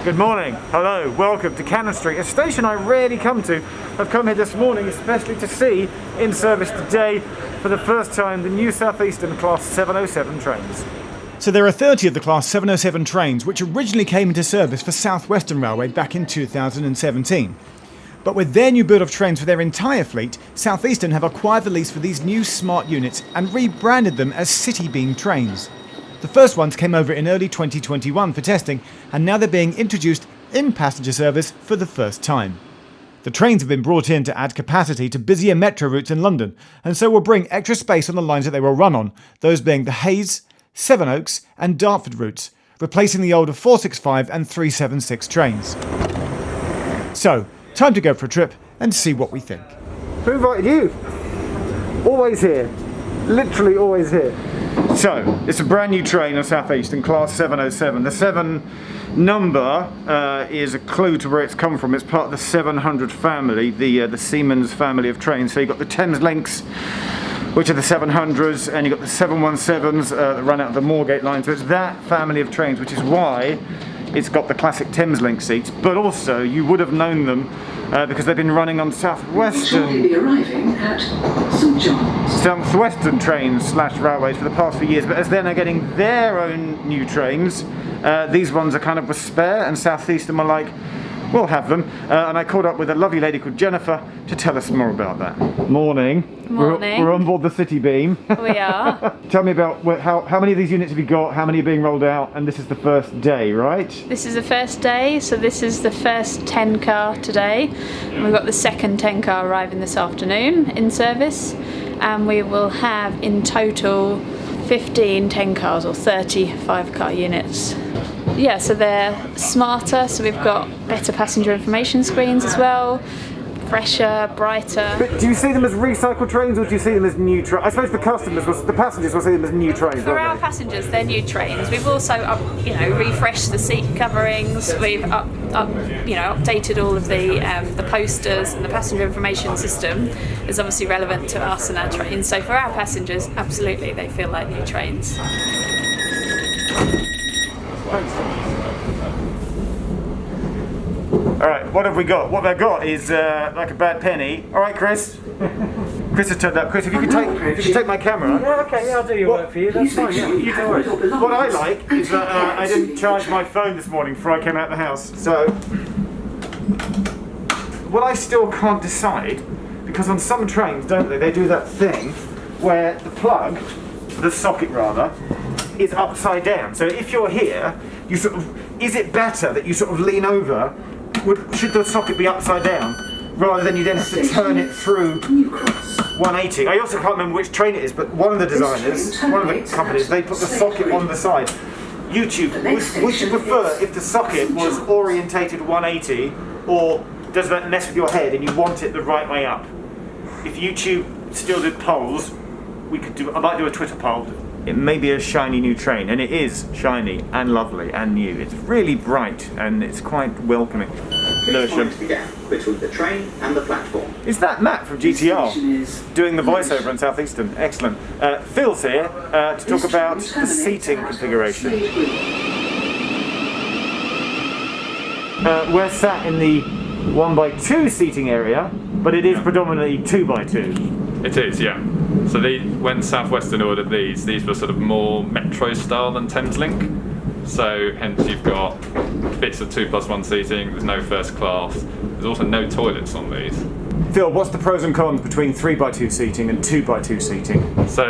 Good morning, hello, welcome to Cannon Street, a station I rarely come to. I've come here this morning especially to see, in service today, for the first time, the new South Eastern Class 707 trains. So there are 30 of the Class 707 trains which originally came into service for South Western Railway back in 2017. But with their new build of trains for their entire fleet, South Eastern have acquired the lease for these new smart units and rebranded them as City Beam trains. The first ones came over in early 2021 for testing, and now they're being introduced in passenger service for the first time. The trains have been brought in to add capacity to busier metro routes in London, and so will bring extra space on the lines that they will run on, those being the Hayes, Sevenoaks and Dartford routes, replacing the older 465 and 376 trains. So, time to go for a trip and see what we think. Who invited you? Always here. Literally always here. So, it's a brand new train on South Eastern, Class 707. The 7 number is a clue to where it's come from. It's part of the 700 family, the Siemens family of trains. So you've got the Thames Links, which are the 700s, and you've got the 717s that run out of the Moorgate line. So it's that family of trains, which is why it's got the classic Thames Link seats, but also you would have known them because they've been running on Southwestern trains / railways for the past few years. But as they're now getting their own new trains, these ones are kind of were spare, and South Eastern were like, we'll have them. And I caught up with a lovely lady called Jennifer to tell us more about that. Morning. Morning. We're on board the City Beam. We are. Tell me about how many of these units have you got, how many are being rolled out, and this is the first day, right? This is the first day, so this is the first 10 car today. We've got the second 10 car arriving this afternoon in service, and we will have in total 15 10 cars or 35 car units. Yeah, so they're smarter, so we've got better passenger information screens as well, fresher, brighter. But do you see them as recycled trains, or do you see them as new trains? I suppose the passengers will see them as new trains. For our passengers, they're new trains. We've also refreshed the seat coverings. We've updated all of the posters, and the passenger information system is obviously relevant to us and our trains. So for our passengers, absolutely, they feel like new trains. Alright, what have we got? What I've got is like a bad penny. Alright, Chris. Chris has turned up. Chris, if you could take my camera. Yeah, okay, I'll do your work for you. That's fine. Yeah, you do it. What I like is that I didn't charge my phone this morning before I came out of the house. So, what I still can't decide, because on some trains, don't they do that thing where the plug, the socket rather, is upside down. So if you're here, you sort of, is it better that you sort of lean over? Should the socket be upside down rather than you then have to turn it through 180? I also can't remember which train it is, but one of the designers, one of the companies, they put the socket on the side. YouTube, would you prefer if the socket was orientated 180, or does that mess with your head and you want it the right way up? If YouTube still did polls, I might do a Twitter poll. It may be a shiny new train, and it is shiny and lovely and new. It's really bright and it's quite welcoming. Lewisham. Between the train and the platform. Is that Matt from GTR doing the voiceover on South Eastern? Excellent. Phil's here to talk about the seating configuration. We're sat in the 1x2 seating area, but it is predominantly 2x2. It is, yeah. So when South Western ordered these were sort of more metro style than Thameslink. So hence you've got bits of 2+1 seating, there's no first class, there's also no toilets on these. Phil, what's the pros and cons between 3x2 seating and 2x2 seating? So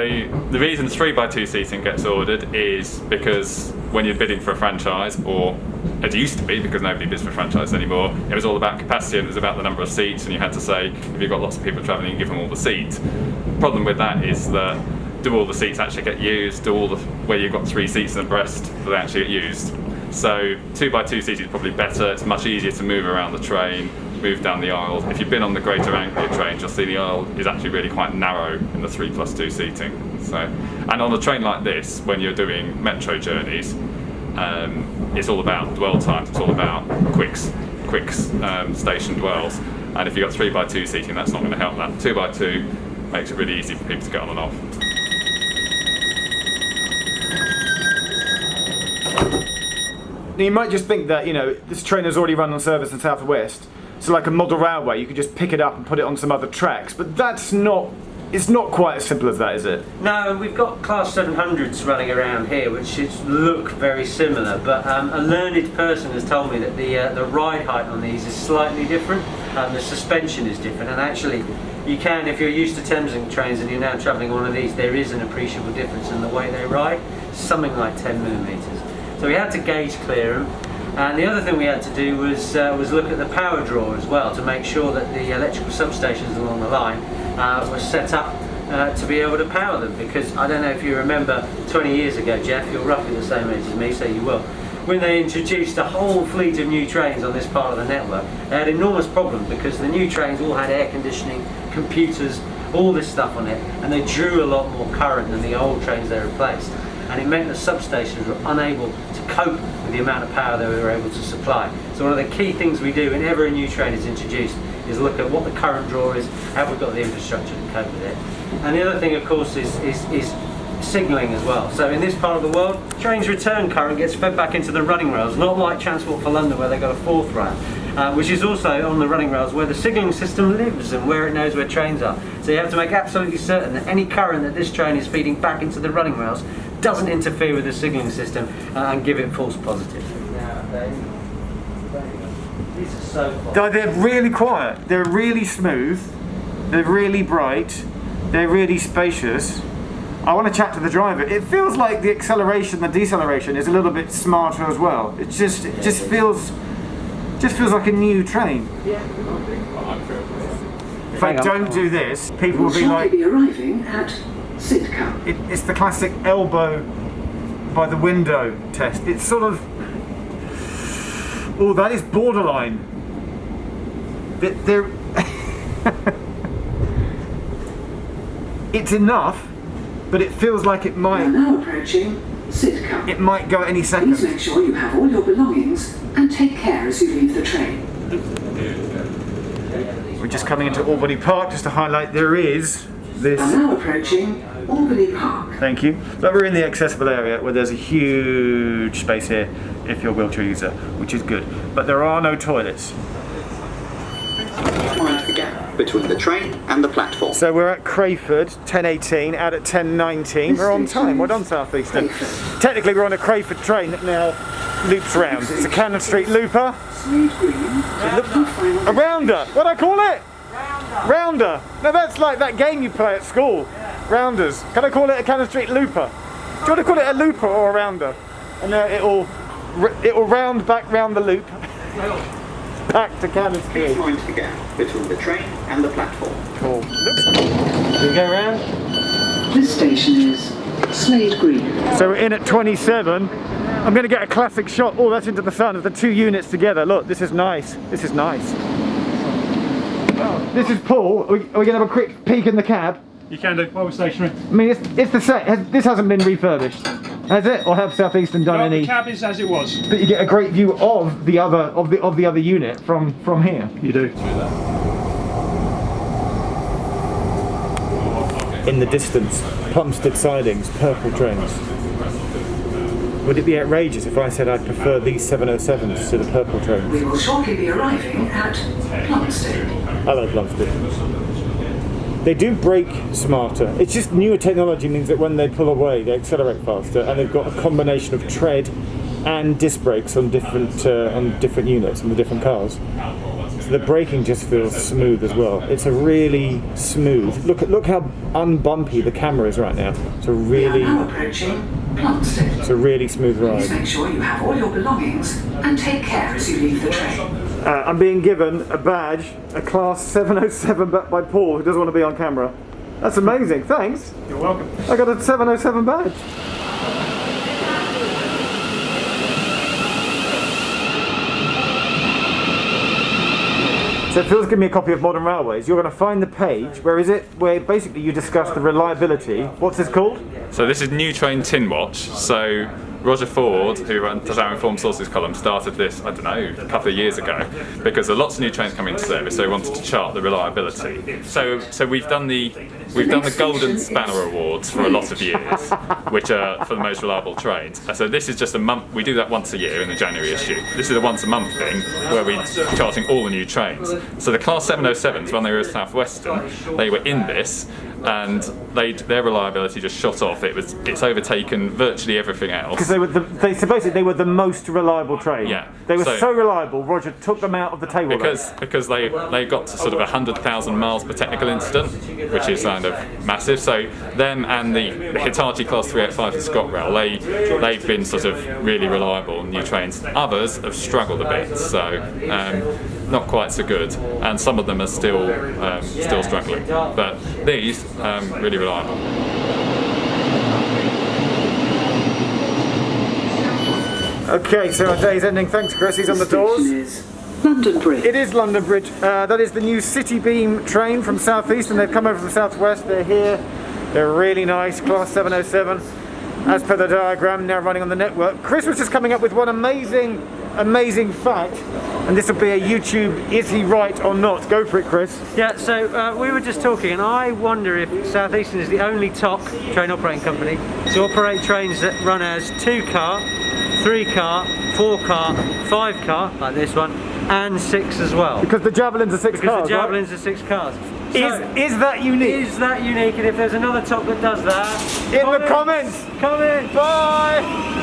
the reason 3x2 seating gets ordered is because when you're bidding for a franchise, or it used to be because nobody bids for franchise anymore, it was all about capacity and it was about the number of seats, and you had to say if you've got lots of people travelling, you give them all the seats. The problem with that is that do all the seats actually get used? Where you've got 3 seats in abreast, do they actually get used? So 2x2 seating is probably better. It's much easier to move around the train, move down the aisles. If you've been on the Greater Anglia train, you'll see the aisle is actually really quite narrow in the 3+2 seating. So, and on a train like this, when you're doing metro journeys, it's all about dwell times. It's all about quick station dwells. And if you've got 3x2 seating, that's not going to help that. 2x2 makes it really easy for people to get on and off. You might just think that, this train has already run on service in South West, so like a model railway, you could just pick it up and put it on some other tracks, but it's not quite as simple as that, is it? No, we've got Class 700s running around here, which look very similar, but a learned person has told me that the ride height on these is slightly different, the suspension is different, and actually you can, if you're used to Thameslink trains and you're now travelling on one of these, there is an appreciable difference in the way they ride, something like 10mm. So we had to gauge clear them, and the other thing we had to do was look at the power draw as well, to make sure that the electrical substations along the line were set up to be able to power them, because I don't know if you remember 20 years ago, Jeff, you're roughly the same age as me, so you will. When they introduced a whole fleet of new trains on this part of the network, they had enormous problems because the new trains all had air conditioning, computers, all this stuff on it, and they drew a lot more current than the old trains they replaced. And it meant that substations were unable to cope with the amount of power they were able to supply. So one of the key things we do whenever a new train is introduced is look at what the current draw is, have we got the infrastructure to cope with it. And the other thing, of course, is signalling as well. So in this part of the world, trains' return current gets fed back into the running rails, not like Transport for London where they've got a fourth rail, which is also on the running rails where the signalling system lives and where it knows where trains are. So you have to make absolutely certain that any current that this train is feeding back into the running rails doesn't interfere with the signalling system and give it false positives. These are so quiet. They're really quiet, they're really smooth, they're really bright, they're really spacious. I want to chat to the driver. It feels like the acceleration, the deceleration is a little bit smarter as well. It just feels like a new train. If I don't do this, people will be like, be arriving at Sidcup. It's the classic elbow by the window test. It's sort of, oh, that is borderline. There, it's enough, but it feels like it We are might. now approaching Sidcup. It might go any second. Please make sure you have all your belongings and take care as you leave the train. We're just coming into Albany Park, just to highlight there is this. We are now approaching Albany Park. Thank you. But we're in the accessible area where there's a huge space here if you're a wheelchair user, which is good. But there are no toilets. Mind the gap between the train and the platform. So we're at Crayford, 10:18, out at 10:19. We're on time. We're on South Eastern. Technically, we're on a Crayford train that now loops round. It's a Cannon Street looper. A rounder. What do I call it? Rounder. No, that's like that game you play at school. Rounders. Can I call it a Cannon Street looper? Do you want to call it a looper or a rounder? And it'll round back round the loop. Back to Cannon Street. Please mind the gap between the train and the platform. Cool. Do we go round? This station is Slade Green. So we're in at 27. I'm going to get a classic shot. Oh, that's into the sun of the two units together. Look, this is nice. This is nice. This is Paul. Are we going to have a quick peek in the cab? You can do, while we're stationary. I mean, it's the set. This hasn't been refurbished, has it? Or have South Eastern done any? The cab is as it was. But you get a great view of the other unit from here. You do. In the distance, Plumstead sidings, purple trains. Would it be outrageous if I said I'd prefer these 707s to the purple trains? We will shortly be arriving at Plumstead. I like Plumstead. They do brake smarter. It's just newer technology means that when they pull away, they accelerate faster, and they've got a combination of tread and disc brakes on different units on the different cars. So the braking just feels smooth as well. It's a really smooth. Look how unbumpy the camera is right now. It's a really. We are now approaching Plumstead. It's a really smooth Please ride. make sure you have all your belongings and take care as you leave the train. I'm being given a badge, a Class 707 by Paul, who doesn't want to be on camera. That's amazing, thanks. You're welcome. I got a 707 badge. So Phil's given me a copy of Modern Railways. You're going to find the page, where is it? Where basically you discuss the reliability. What's this called? So this is New Train Tin Watch. So Roger Ford, who does our Informed Sources column, started this, I don't know, a couple of years ago, because there are lots of new trains coming into service, so he wanted to chart the reliability. So we've done the Golden Spanner Awards for a lot of years, which are for the most reliable trains. So this is just a month. We do that once a year in the January issue. This is a once a month thing where we're charting all the new trains. So the Class 707s, when they were at South Western, they were in this, and their reliability just shot off. It's overtaken virtually everything else. Because supposedly they were the most reliable train. Yeah. They were so reliable, Roger took them out of the table. Because they got to sort of 100,000 miles per technical incident, which is kind of massive. So them and the Hitachi Class 385 and ScotRail, they've been sort of really reliable new trains. Others have struggled a bit, so not quite so good, and some of them are still struggling. But these really reliable. Okay, so our day's ending. Thanks, Chris. He's on the doors. Is London Bridge. It is London Bridge. That is the new City Beam train from South East, and they've come over from South West. They're here. They're really nice. Class 707. As per the diagram, now running on the network. Chris was just coming up with one amazing fact, and this will be a YouTube is he right or not. Go for it, Chris. Yeah, so we were just talking, and I wonder if South Eastern is the only TOC train operating company to operate trains that run as 2-car, 3-car, 4-car, 5-car, like this one, and 6 as well. Because the Javelins are 6 cars, the Javelins are 6 cars. So, is that unique? Is that unique? And if there's another TOC that does that, In the comments! Comment! Bye!